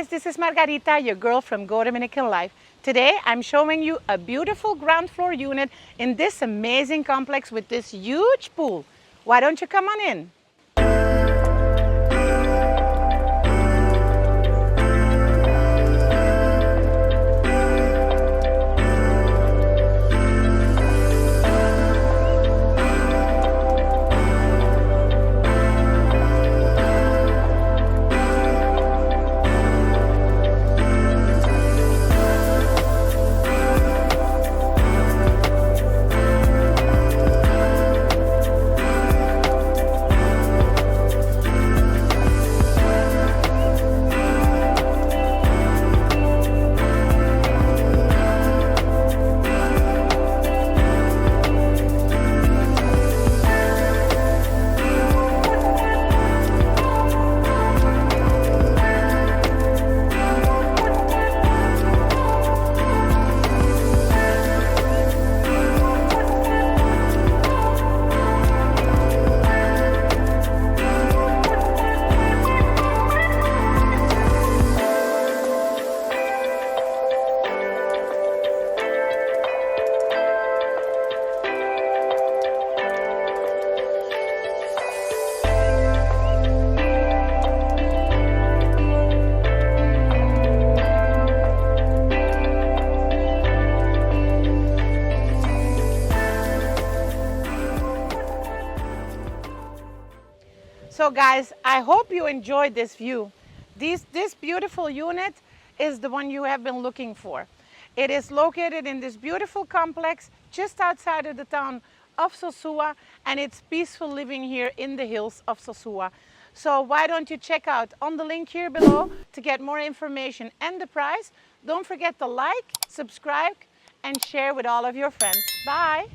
guys, this is Margarita, your girl from Go Dominican Life. Today I'm showing you a beautiful ground floor unit in this amazing complex with this huge pool. Why don't you come on in? So guys, I hope you enjoyed this view. This beautiful unit is the one you have been looking for. It is located in this beautiful complex just outside of the town of Sosua, and it's peaceful living here in the hills of Sosua. So why don't you check out on the link here below to get more information and the price. Don't forget to like, subscribe, and share with all of your friends. Bye.